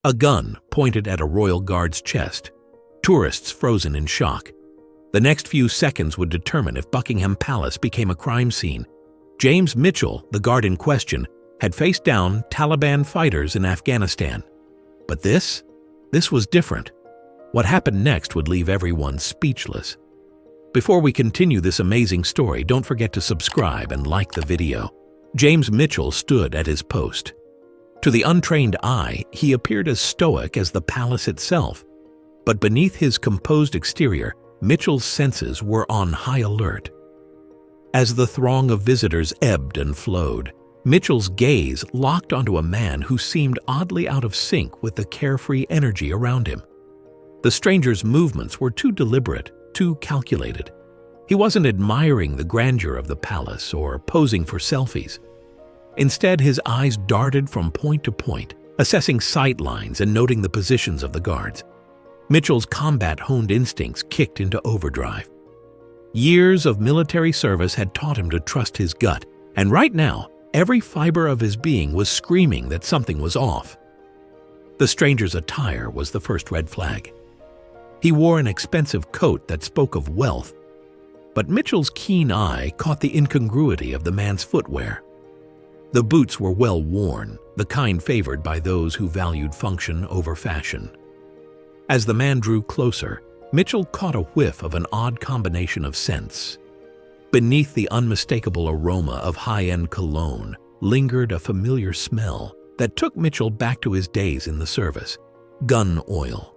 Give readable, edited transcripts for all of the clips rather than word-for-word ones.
A gun pointed at a royal guard's chest. Tourists frozen in shock. The next few seconds would determine if Buckingham Palace became a crime scene. James Mitchell, the guard in question, had faced down Taliban fighters in Afghanistan. But this was different. What happened next would leave everyone speechless. Before we continue this amazing story, don't forget to subscribe and like the video. James Mitchell stood at his post. To the untrained eye, he appeared as stoic as the palace itself. But beneath his composed exterior, Mitchell's senses were on high alert. As the throng of visitors ebbed and flowed, Mitchell's gaze locked onto a man who seemed oddly out of sync with the carefree energy around him. The stranger's movements were too deliberate, too calculated. He wasn't admiring the grandeur of the palace or posing for selfies. Instead, his eyes darted from point to point, assessing sight lines and noting the positions of the guards. Mitchell's combat-honed instincts kicked into overdrive. Years of military service had taught him to trust his gut, and right now, every fiber of his being was screaming that something was off. The stranger's attire was the first red flag. He wore an expensive coat that spoke of wealth, but Mitchell's keen eye caught the incongruity of the man's footwear. The boots were well worn, the kind favored by those who valued function over fashion. As the man drew closer, Mitchell caught a whiff of an odd combination of scents. Beneath the unmistakable aroma of high-end cologne lingered a familiar smell that took Mitchell back to his days in the service: gun oil.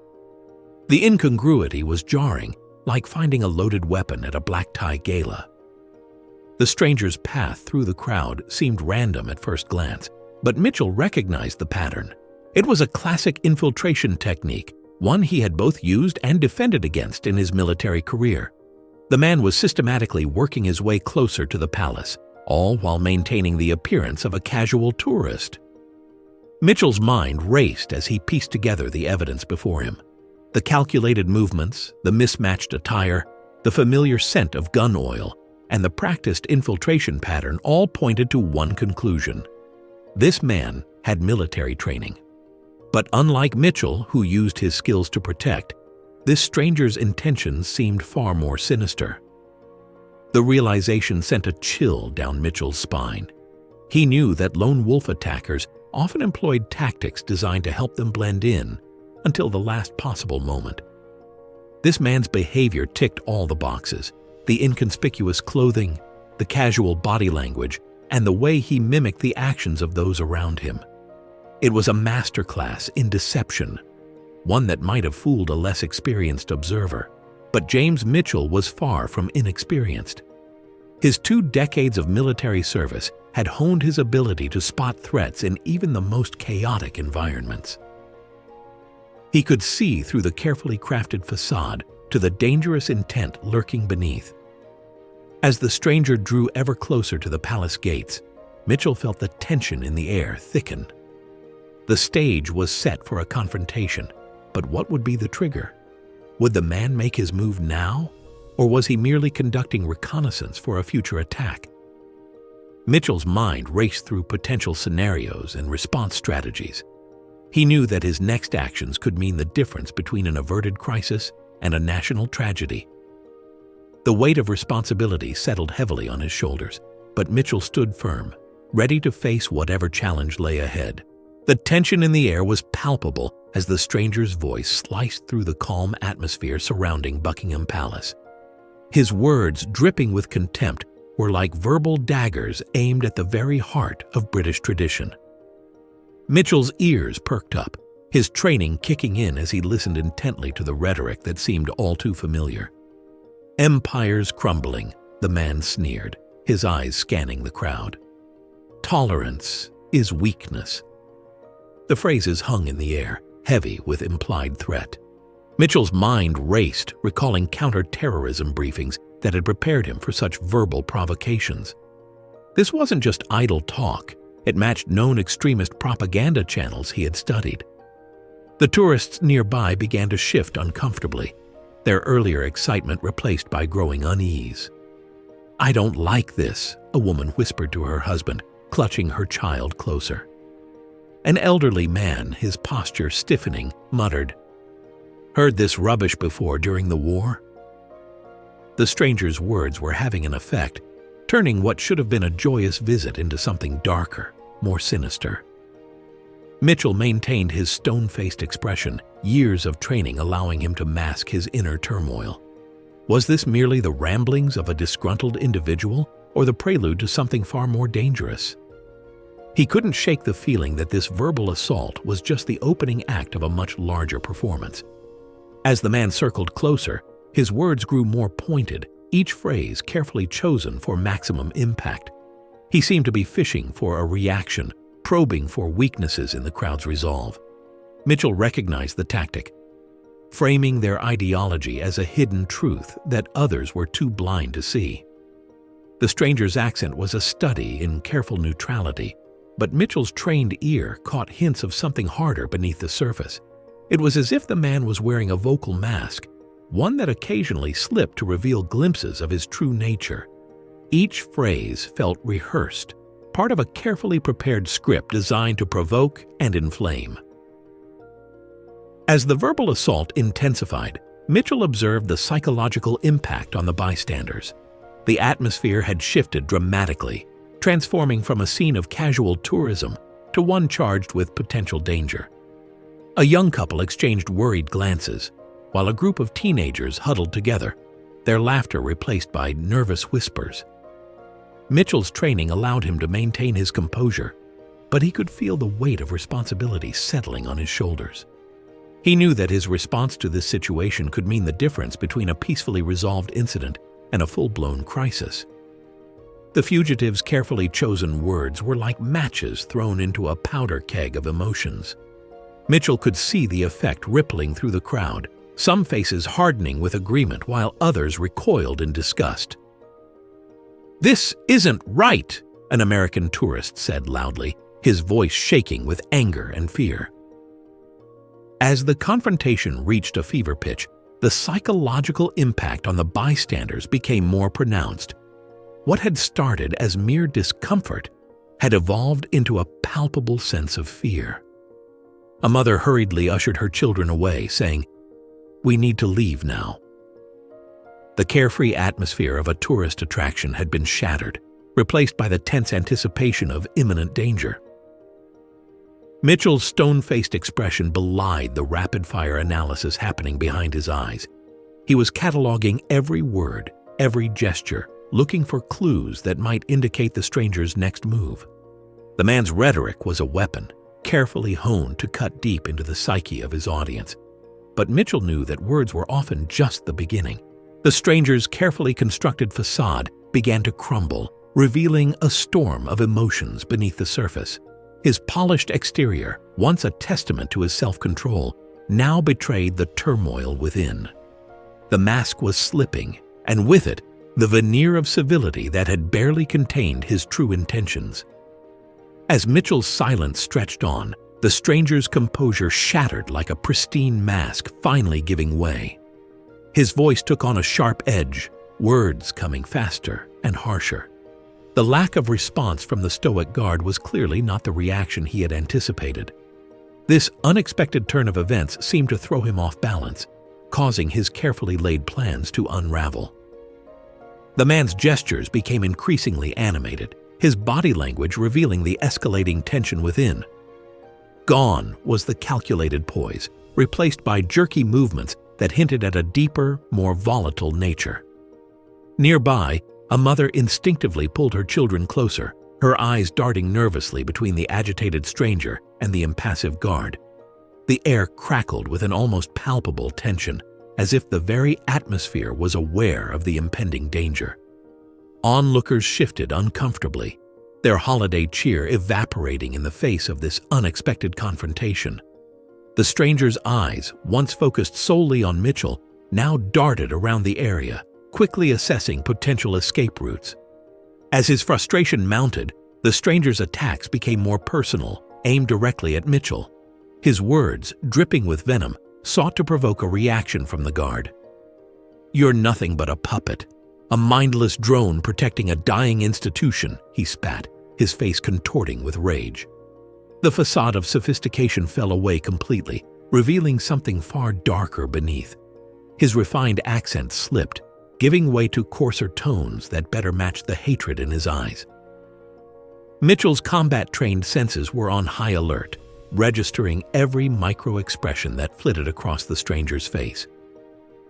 The incongruity was jarring, like finding a loaded weapon at a black-tie gala. The stranger's path through the crowd seemed random at first glance, but Mitchell recognized the pattern. It was a classic infiltration technique, one he had both used and defended against in his military career. The man was systematically working his way closer to the palace, all while maintaining the appearance of a casual tourist. Mitchell's mind raced as he pieced together the evidence before him. The calculated movements, the mismatched attire, the familiar scent of gun oil, and the practiced infiltration pattern all pointed to one conclusion: this man had military training. But unlike Mitchell, who used his skills to protect, this stranger's intentions seemed far more sinister. The realization sent a chill down Mitchell's spine. He knew that lone wolf attackers often employed tactics designed to help them blend in until the last possible moment. This man's behavior ticked all the boxes: the inconspicuous clothing, the casual body language, and the way he mimicked the actions of those around him. It was a masterclass in deception, one that might have fooled a less experienced observer. But James Mitchell was far from inexperienced. His 2 decades of military service had honed his ability to spot threats in even the most chaotic environments. He could see through the carefully crafted facade to the dangerous intent lurking beneath. As the stranger drew ever closer to the palace gates, Mitchell felt the tension in the air thicken. The stage was set for a confrontation, but what would be the trigger? Would the man make his move now, or was he merely conducting reconnaissance for a future attack? Mitchell's mind raced through potential scenarios and response strategies. He knew that his next actions could mean the difference between an averted crisis and a national tragedy. The weight of responsibility settled heavily on his shoulders, but Mitchell stood firm, ready to face whatever challenge lay ahead. The tension in the air was palpable as the stranger's voice sliced through the calm atmosphere surrounding Buckingham Palace. His words, dripping with contempt, were like verbal daggers aimed at the very heart of British tradition. Mitchell's ears perked up, his training kicking in as he listened intently to the rhetoric that seemed all too familiar. "Empires crumbling," the man sneered, his eyes scanning the crowd. "Tolerance is weakness." The phrases hung in the air, heavy with implied threat. Mitchell's mind raced, recalling counter-terrorism briefings that had prepared him for such verbal provocations. This wasn't just idle talk. It matched known extremist propaganda channels he had studied. The tourists nearby began to shift uncomfortably, their earlier excitement replaced by growing unease. "I don't like this," a woman whispered to her husband, clutching her child closer. An elderly man, his posture stiffening, muttered, "Heard this rubbish before during the war?" The stranger's words were having an effect, turning what should have been a joyous visit into something darker, more sinister. Mitchell maintained his stone-faced expression, years of training allowing him to mask his inner turmoil. Was this merely the ramblings of a disgruntled individual, or the prelude to something far more dangerous? He couldn't shake the feeling that this verbal assault was just the opening act of a much larger performance. As the man circled closer, his words grew more pointed, each phrase carefully chosen for maximum impact. He seemed to be fishing for a reaction, probing for weaknesses in the crowd's resolve. Mitchell recognized the tactic, framing their ideology as a hidden truth that others were too blind to see. The stranger's accent was a study in careful neutrality, but Mitchell's trained ear caught hints of something harder beneath the surface. It was as if the man was wearing a vocal mask, one that occasionally slipped to reveal glimpses of his true nature. Each phrase felt rehearsed, part of a carefully prepared script designed to provoke and inflame. As the verbal assault intensified, Mitchell observed the psychological impact on the bystanders. The atmosphere had shifted dramatically, transforming from a scene of casual tourism to one charged with potential danger. A young couple exchanged worried glances, while a group of teenagers huddled together, their laughter replaced by nervous whispers. Mitchell's training allowed him to maintain his composure, but he could feel the weight of responsibility settling on his shoulders. He knew that his response to this situation could mean the difference between a peacefully resolved incident and a full-blown crisis. The fugitive's carefully chosen words were like matches thrown into a powder keg of emotions. Mitchell could see the effect rippling through the crowd, some faces hardening with agreement while others recoiled in disgust. "This isn't right," an American tourist said loudly, his voice shaking with anger and fear. As the confrontation reached a fever pitch, the psychological impact on the bystanders became more pronounced. What had started as mere discomfort had evolved into a palpable sense of fear. A mother hurriedly ushered her children away, saying, "We need to leave now." The carefree atmosphere of a tourist attraction had been shattered, replaced by the tense anticipation of imminent danger. Mitchell's stone-faced expression belied the rapid-fire analysis happening behind his eyes. He was cataloging every word, every gesture, looking for clues that might indicate the stranger's next move. The man's rhetoric was a weapon, carefully honed to cut deep into the psyche of his audience. But Mitchell knew that words were often just the beginning. The stranger's carefully constructed facade began to crumble, revealing a storm of emotions beneath the surface. His polished exterior, once a testament to his self-control, now betrayed the turmoil within. The mask was slipping, and with it, the veneer of civility that had barely contained his true intentions. As Mitchell's silence stretched on, the stranger's composure shattered like a pristine mask finally giving way. His voice took on a sharp edge, words coming faster and harsher. The lack of response from the stoic guard was clearly not the reaction he had anticipated. This unexpected turn of events seemed to throw him off balance, causing his carefully laid plans to unravel. The man's gestures became increasingly animated, his body language revealing the escalating tension within. Gone was the calculated poise, replaced by jerky movements that hinted at a deeper, more volatile nature. Nearby, a mother instinctively pulled her children closer, her eyes darting nervously between the agitated stranger and the impassive guard. The air crackled with an almost palpable tension, as if the very atmosphere was aware of the impending danger. Onlookers shifted uncomfortably, their holiday cheer evaporating in the face of this unexpected confrontation. The stranger's eyes, once focused solely on Mitchell, now darted around the area, quickly assessing potential escape routes. As his frustration mounted, the stranger's attacks became more personal, aimed directly at Mitchell. His words, dripping with venom, sought to provoke a reaction from the guard. "You're nothing but a puppet, a mindless drone protecting a dying institution," he spat, his face contorting with rage. The facade of sophistication fell away completely, revealing something far darker beneath. His refined accent slipped, giving way to coarser tones that better matched the hatred in his eyes. Mitchell's combat-trained senses were on high alert, registering every micro-expression that flitted across the stranger's face.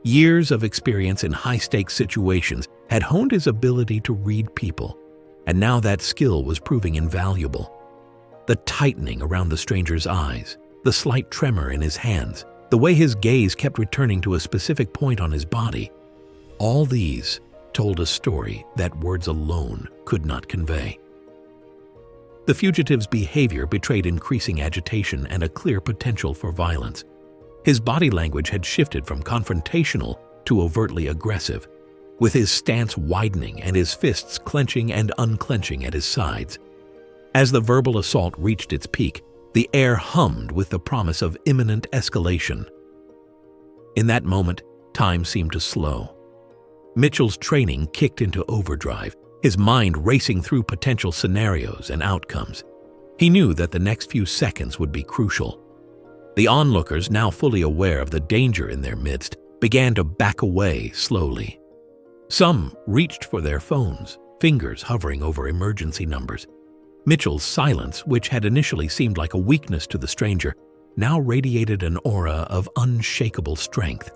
Years of experience in high-stakes situations had honed his ability to read people, and now that skill was proving invaluable. The tightening around the stranger's eyes, the slight tremor in his hands, the way his gaze kept returning to a specific point on his body, all these told a story that words alone could not convey. The fugitive's behavior betrayed increasing agitation and a clear potential for violence. His body language had shifted from confrontational to overtly aggressive, with his stance widening and his fists clenching and unclenching at his sides. As the verbal assault reached its peak, the air hummed with the promise of imminent escalation. In that moment, time seemed to slow. Mitchell's training kicked into overdrive, his mind racing through potential scenarios and outcomes. He knew that the next few seconds would be crucial. The onlookers, now fully aware of the danger in their midst, began to back away slowly. Some reached for their phones, fingers hovering over emergency numbers. Mitchell's silence, which had initially seemed like a weakness to the stranger, now radiated an aura of unshakable strength.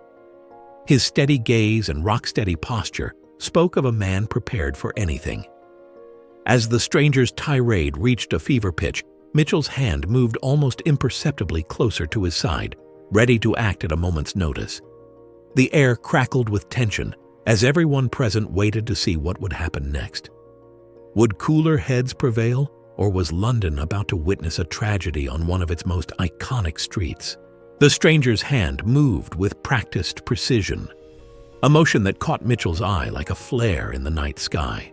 His steady gaze and rock-steady posture spoke of a man prepared for anything. As the stranger's tirade reached a fever pitch, Mitchell's hand moved almost imperceptibly closer to his side, ready to act at a moment's notice. The air crackled with tension as everyone present waited to see what would happen next. Would cooler heads prevail, or was London about to witness a tragedy on one of its most iconic streets? The stranger's hand moved with practiced precision, a motion that caught Mitchell's eye like a flare in the night sky.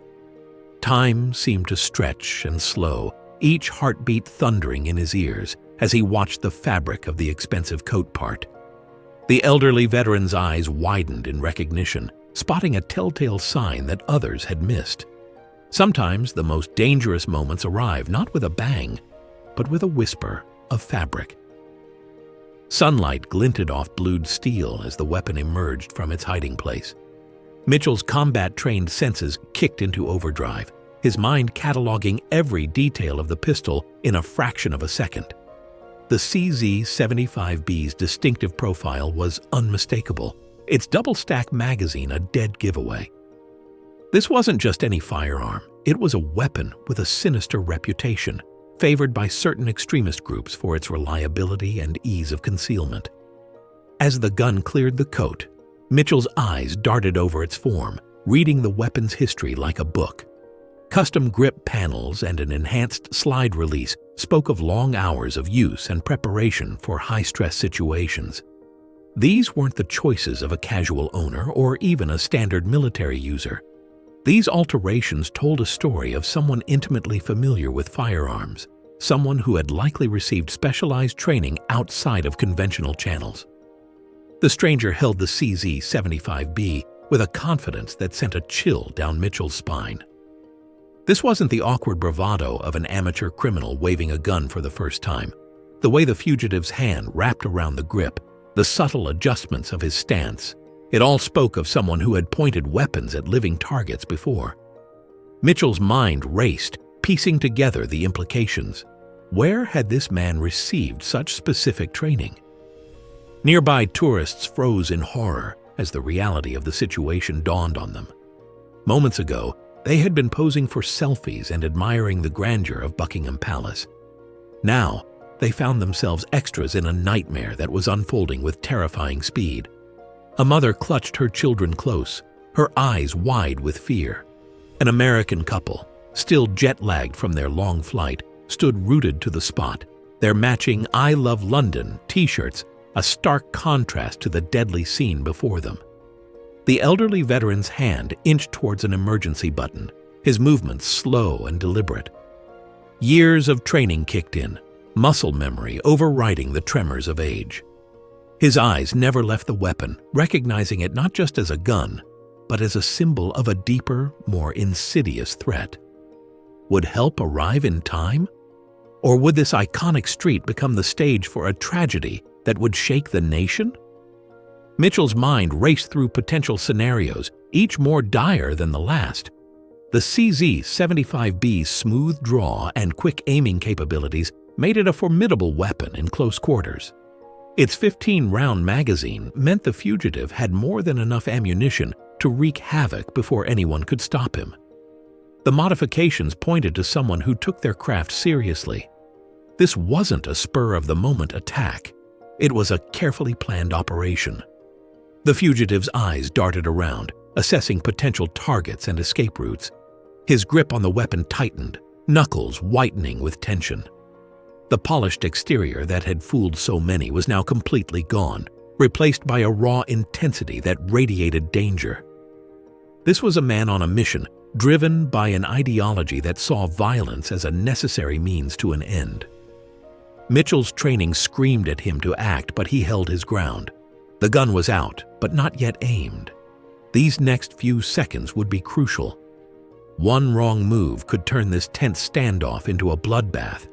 Time seemed to stretch and slow, each heartbeat thundering in his ears as he watched the fabric of the expensive coat part. The elderly veteran's eyes widened in recognition, spotting a telltale sign that others had missed. Sometimes the most dangerous moments arrive not with a bang, but with a whisper of fabric. Sunlight glinted off blued steel as the weapon emerged from its hiding place. Mitchell's combat-trained senses kicked into overdrive, his mind cataloging every detail of the pistol in a fraction of a second. The CZ-75B's distinctive profile was unmistakable, its double-stack magazine a dead giveaway. This wasn't just any firearm, it was a weapon with a sinister reputation, favored by certain extremist groups for its reliability and ease of concealment. As the gun cleared the coat, Mitchell's eyes darted over its form, reading the weapon's history like a book. Custom grip panels and an enhanced slide release spoke of long hours of use and preparation for high-stress situations. These weren't the choices of a casual owner or even a standard military user. These alterations told a story of someone intimately familiar with firearms, someone who had likely received specialized training outside of conventional channels. The stranger held the CZ-75B with a confidence that sent a chill down Mitchell's spine. This wasn't the awkward bravado of an amateur criminal waving a gun for the first time. The way the fugitive's hand wrapped around the grip, the subtle adjustments of his stance, it all spoke of someone who had pointed weapons at living targets before. Mitchell's mind raced, piecing together the implications. Where had this man received such specific training? Nearby tourists froze in horror as the reality of the situation dawned on them. Moments ago, they had been posing for selfies and admiring the grandeur of Buckingham Palace. Now, they found themselves extras in a nightmare that was unfolding with terrifying speed. A mother clutched her children close, her eyes wide with fear. An American couple, still jet-lagged from their long flight, stood rooted to the spot, their matching "I Love London" t-shirts a stark contrast to the deadly scene before them. The elderly veteran's hand inched towards an emergency button, his movements slow and deliberate. Years of training kicked in, muscle memory overriding the tremors of age. His eyes never left the weapon, recognizing it not just as a gun, but as a symbol of a deeper, more insidious threat. Would help arrive in time? Or would this iconic street become the stage for a tragedy that would shake the nation? Mitchell's mind raced through potential scenarios, each more dire than the last. The CZ-75B's smooth draw and quick aiming capabilities made it a formidable weapon in close quarters. Its 15-round magazine meant the fugitive had more than enough ammunition to wreak havoc before anyone could stop him. The modifications pointed to someone who took their craft seriously. This wasn't a spur-of-the-moment attack. It was a carefully planned operation. The fugitive's eyes darted around, assessing potential targets and escape routes. His grip on the weapon tightened, knuckles whitening with tension. The polished exterior that had fooled so many was now completely gone, replaced by a raw intensity that radiated danger. This was a man on a mission, driven by an ideology that saw violence as a necessary means to an end. Mitchell's training screamed at him to act, but he held his ground. The gun was out, but not yet aimed. These next few seconds would be crucial. One wrong move could turn this tense standoff into a bloodbath.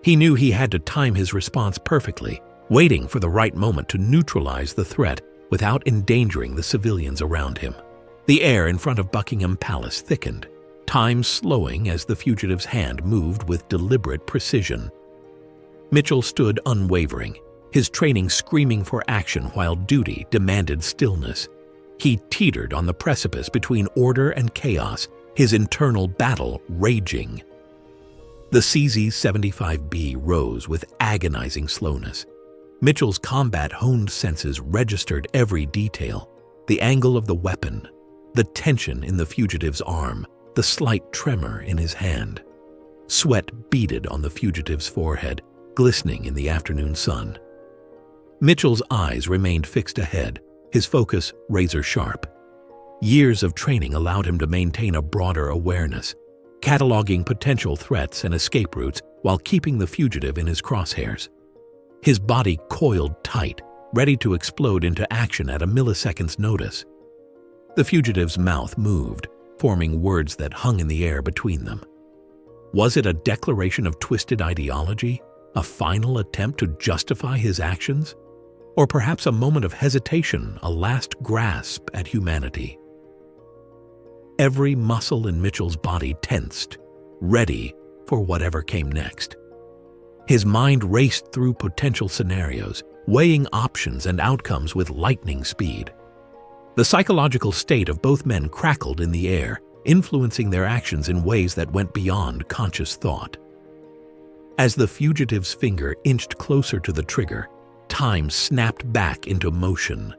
He knew he had to time his response perfectly, waiting for the right moment to neutralize the threat without endangering the civilians around him. The air in front of Buckingham Palace thickened, time slowing as the fugitive's hand moved with deliberate precision. Mitchell stood unwavering, his training screaming for action while duty demanded stillness. He teetered on the precipice between order and chaos, his internal battle raging. The CZ-75B rose with agonizing slowness. Mitchell's combat-honed senses registered every detail: the angle of the weapon, the tension in the fugitive's arm, the slight tremor in his hand. Sweat beaded on the fugitive's forehead, glistening in the afternoon sun. Mitchell's eyes remained fixed ahead, his focus razor-sharp. Years of training allowed him to maintain a broader awareness, cataloging potential threats and escape routes while keeping the fugitive in his crosshairs. His body coiled tight, ready to explode into action at a millisecond's notice. The fugitive's mouth moved, forming words that hung in the air between them. Was it a declaration of twisted ideology, a final attempt to justify his actions? Or perhaps a moment of hesitation, a last grasp at humanity? Every muscle in Mitchell's body tensed, ready for whatever came next. His mind raced through potential scenarios, weighing options and outcomes with lightning speed. The psychological state of both men crackled in the air, influencing their actions in ways that went beyond conscious thought. As the fugitive's finger inched closer to the trigger, time snapped back into motion.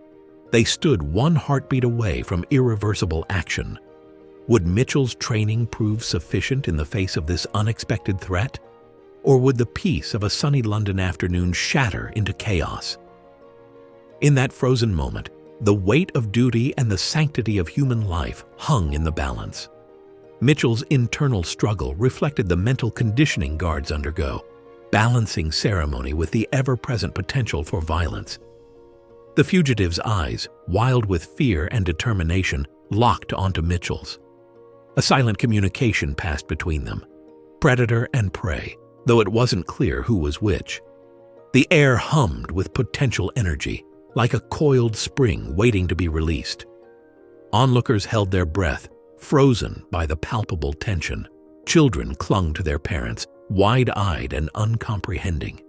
They stood one heartbeat away from irreversible action. Would Mitchell's training prove sufficient in the face of this unexpected threat? Or would the peace of a sunny London afternoon shatter into chaos? In that frozen moment, the weight of duty and the sanctity of human life hung in the balance. Mitchell's internal struggle reflected the mental conditioning guards undergo, balancing ceremony with the ever-present potential for violence. The fugitive's eyes, wild with fear and determination, locked onto Mitchell's. A silent communication passed between them, predator and prey, though it wasn't clear who was which. The air hummed with potential energy, like a coiled spring waiting to be released. Onlookers held their breath, frozen by the palpable tension. Children clung to their parents, wide-eyed and uncomprehending.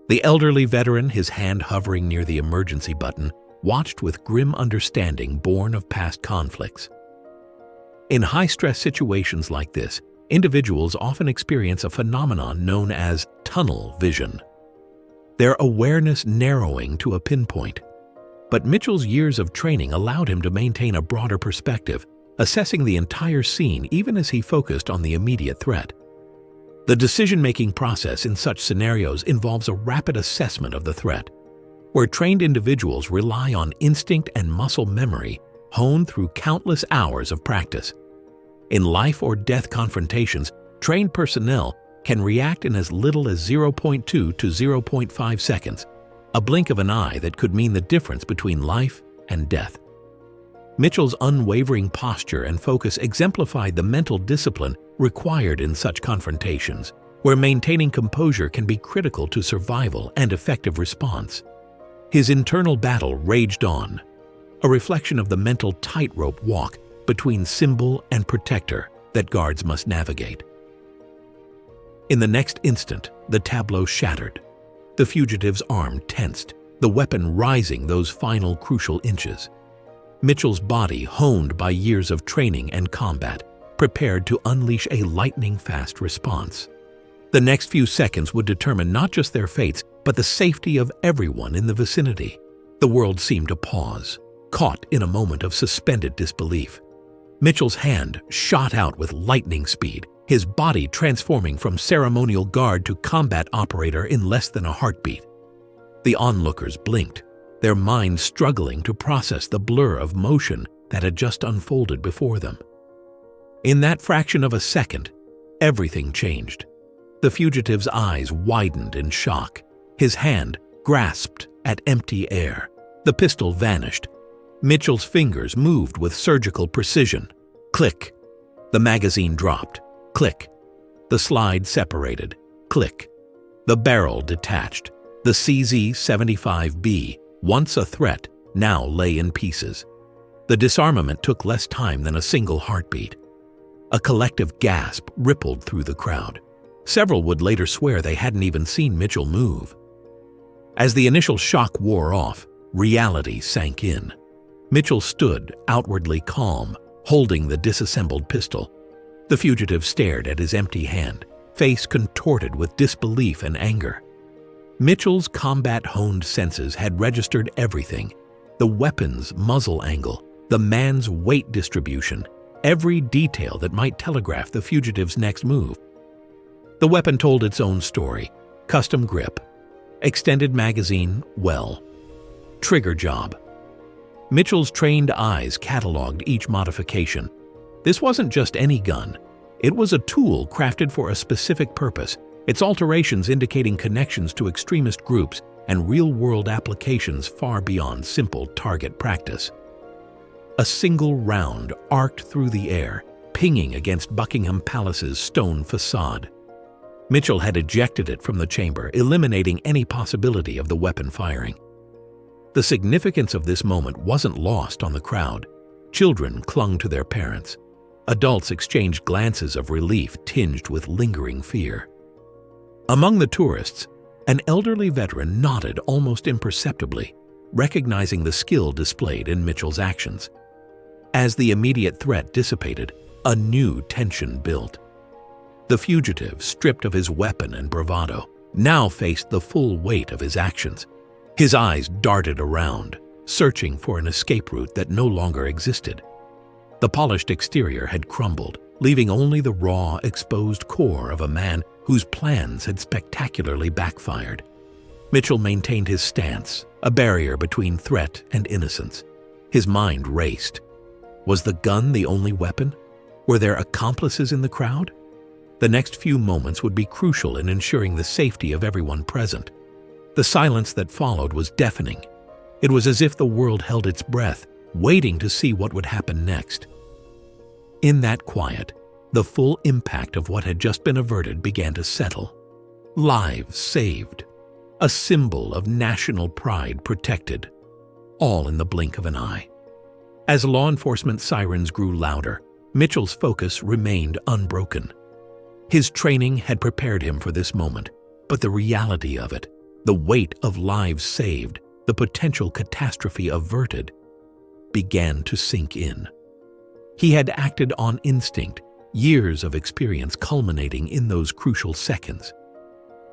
The elderly veteran, his hand hovering near the emergency button, watched with grim understanding born of past conflicts. In high-stress situations like this, individuals often experience a phenomenon known as tunnel vision, their awareness narrowing to a pinpoint. But Mitchell's years of training allowed him to maintain a broader perspective, assessing the entire scene even as he focused on the immediate threat. The decision-making process in such scenarios involves a rapid assessment of the threat, where trained individuals rely on instinct and muscle memory honed through countless hours of practice. In life-or-death confrontations, trained personnel can react in as little as 0.2 to 0.5 seconds, a blink of an eye that could mean the difference between life and death. Mitchell's unwavering posture and focus exemplified the mental discipline required in such confrontations, where maintaining composure can be critical to survival and effective response. His internal battle raged on, a reflection of the mental tightrope walk between symbol and protector that guards must navigate. In the next instant, the tableau shattered. The fugitive's arm tensed, the weapon rising those final crucial inches. Mitchell's body, honed by years of training and combat, prepared to unleash a lightning-fast response. The next few seconds would determine not just their fates, but the safety of everyone in the vicinity. The world seemed to pause, caught in a moment of suspended disbelief. Mitchell's hand shot out with lightning speed, his body transforming from ceremonial guard to combat operator in less than a heartbeat. The onlookers blinked, their minds struggling to process the blur of motion that had just unfolded before them. In that fraction of a second, everything changed. The fugitive's eyes widened in shock. His hand grasped at empty air. The pistol vanished. Mitchell's fingers moved with surgical precision. Click. The magazine dropped. Click. The slide separated. Click. The barrel detached. The CZ-75B, once a threat, now lay in pieces. The disarmament took less time than a single heartbeat. A collective gasp rippled through the crowd. Several would later swear they hadn't even seen Mitchell move. As the initial shock wore off, reality sank in. Mitchell stood, outwardly calm, holding the disassembled pistol. The fugitive stared at his empty hand, face contorted with disbelief and anger. Mitchell's combat-honed senses had registered everything: the weapon's muzzle angle, the man's weight distribution, every detail that might telegraph the fugitive's next move. The weapon told its own story: custom grip, extended magazine, well, trigger job. Mitchell's trained eyes cataloged each modification. This wasn't just any gun. It was a tool crafted for a specific purpose, its alterations indicating connections to extremist groups and real-world applications far beyond simple target practice. A single round arced through the air, pinging against Buckingham Palace's stone facade. Mitchell had ejected it from the chamber, eliminating any possibility of the weapon firing. The significance of this moment wasn't lost on the crowd. Children clung to their parents. Adults exchanged glances of relief tinged with lingering fear. Among the tourists, an elderly veteran nodded almost imperceptibly, recognizing the skill displayed in Mitchell's actions. As the immediate threat dissipated, a new tension built. The fugitive, stripped of his weapon and bravado, now faced the full weight of his actions. His eyes darted around, searching for an escape route that no longer existed. The polished exterior had crumbled, leaving only the raw, exposed core of a man whose plans had spectacularly backfired. Mitchell maintained his stance, a barrier between threat and innocence. His mind raced. Was the gun the only weapon? Were there accomplices in the crowd? The next few moments would be crucial in ensuring the safety of everyone present. The silence that followed was deafening. It was as if the world held its breath, waiting to see what would happen next. In that quiet, the full impact of what had just been averted began to settle. Lives saved. A symbol of national pride protected. All in the blink of an eye. As law enforcement sirens grew louder, Mitchell's focus remained unbroken. His training had prepared him for this moment, but the reality of it, the weight of lives saved, the potential catastrophe averted, began to sink in. He had acted on instinct, years of experience culminating in those crucial seconds.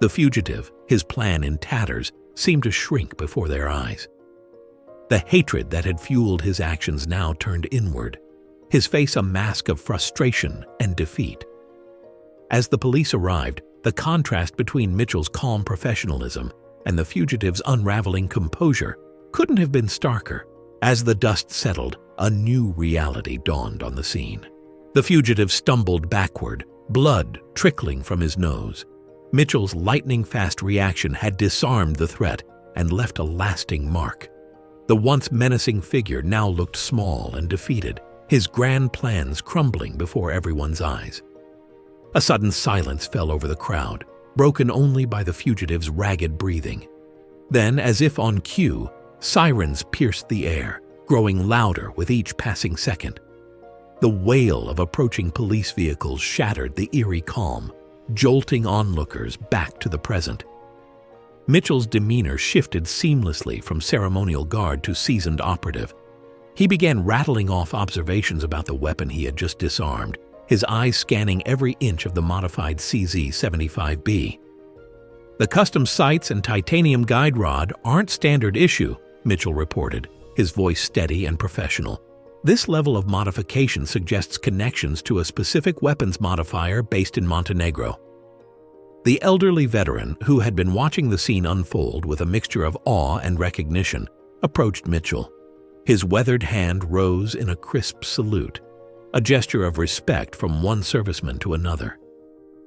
The fugitive, his plan in tatters, seemed to shrink before their eyes. The hatred that had fueled his actions now turned inward, his face a mask of frustration and defeat. As the police arrived, the contrast between Mitchell's calm professionalism and the fugitive's unraveling composure couldn't have been starker. As the dust settled, a new reality dawned on the scene. The fugitive stumbled backward, blood trickling from his nose. Mitchell's lightning-fast reaction had disarmed the threat and left a lasting mark. The once menacing figure now looked small and defeated, his grand plans crumbling before everyone's eyes. A sudden silence fell over the crowd, broken only by the fugitive's ragged breathing. Then, as if on cue, sirens pierced the air, growing louder with each passing second. The wail of approaching police vehicles shattered the eerie calm, jolting onlookers back to the present. Mitchell's demeanor shifted seamlessly from ceremonial guard to seasoned operative. He began rattling off observations about the weapon he had just disarmed, his eyes scanning every inch of the modified CZ-75B. "The custom sights and titanium guide rod aren't standard issue," Mitchell reported, his voice steady and professional. "This level of modification suggests connections to a specific weapons modifier based in Montenegro." The elderly veteran, who had been watching the scene unfold with a mixture of awe and recognition, approached Mitchell. His weathered hand rose in a crisp salute, a gesture of respect from one serviceman to another.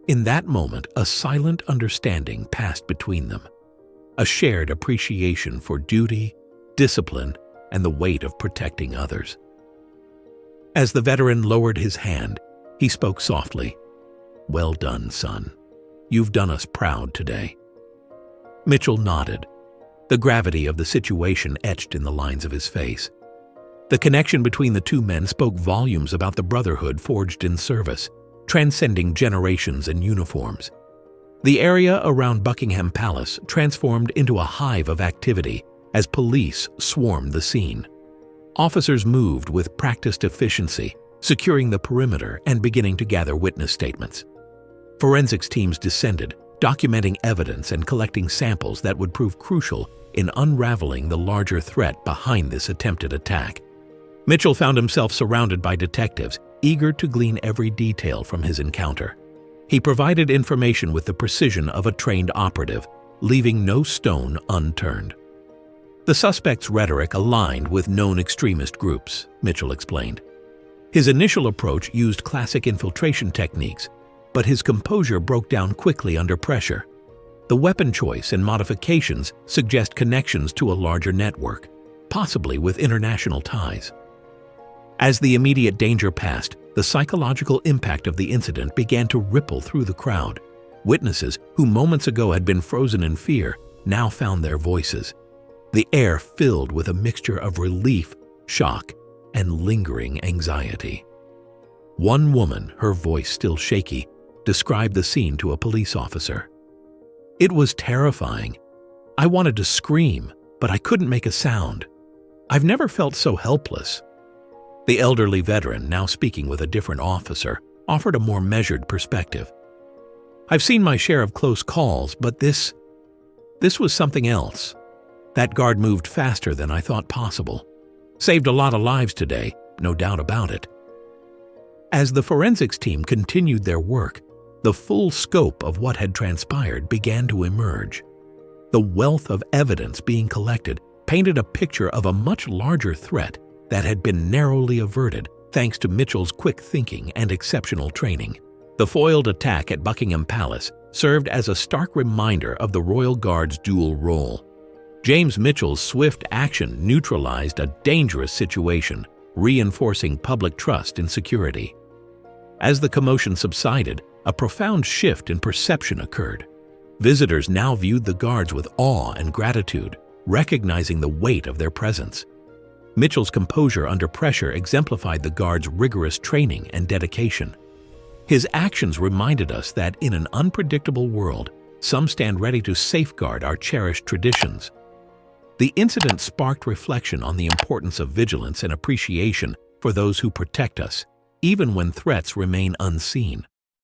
In that moment, a silent understanding passed between them, a shared appreciation for duty, discipline, and the weight of protecting others. As the veteran lowered his hand, he spoke softly. "Well done, son. You've done us proud today." Mitchell nodded, the gravity of the situation etched in the lines of his face. The connection between the two men spoke volumes about the brotherhood forged in service, transcending generations and uniforms. The area around Buckingham Palace transformed into a hive of activity as police swarmed the scene. Officers moved with practiced efficiency, securing the perimeter and beginning to gather witness statements. Forensics teams descended, documenting evidence and collecting samples that would prove crucial in unraveling the larger threat behind this attempted attack. Mitchell found himself surrounded by detectives, eager to glean every detail from his encounter. He provided information with the precision of a trained operative, leaving no stone unturned. The suspect's rhetoric aligned with known extremist groups, Mitchell explained. His initial approach used classic infiltration techniques, but his composure broke down quickly under pressure. The weapon choice and modifications suggest connections to a larger network, possibly with international ties. As the immediate danger passed, the psychological impact of the incident began to ripple through the crowd. Witnesses, who moments ago had been frozen in fear, now found their voices. The air filled with a mixture of relief, shock, and lingering anxiety. One woman, her voice still shaky, described the scene to a police officer. "It was terrifying. I wanted to scream, but I couldn't make a sound. I've never felt so helpless." The elderly veteran, now speaking with a different officer, offered a more measured perspective. "I've seen my share of close calls, but this was something else. That guard moved faster than I thought possible. Saved a lot of lives today, no doubt about it." As the forensics team continued their work, the full scope of what had transpired began to emerge. The wealth of evidence being collected painted a picture of a much larger threat that had been narrowly averted thanks to Mitchell's quick thinking and exceptional training. The foiled attack at Buckingham Palace served as a stark reminder of the Royal Guard's dual role. James Mitchell's swift action neutralized a dangerous situation, reinforcing public trust in security. As the commotion subsided, a profound shift in perception occurred. Visitors now viewed the guards with awe and gratitude, recognizing the weight of their presence. Mitchell's composure under pressure exemplified the guards' rigorous training and dedication. His actions reminded us that in an unpredictable world, some stand ready to safeguard our cherished traditions. The incident sparked reflection on the importance of vigilance and appreciation for those who protect us, even when threats remain unseen.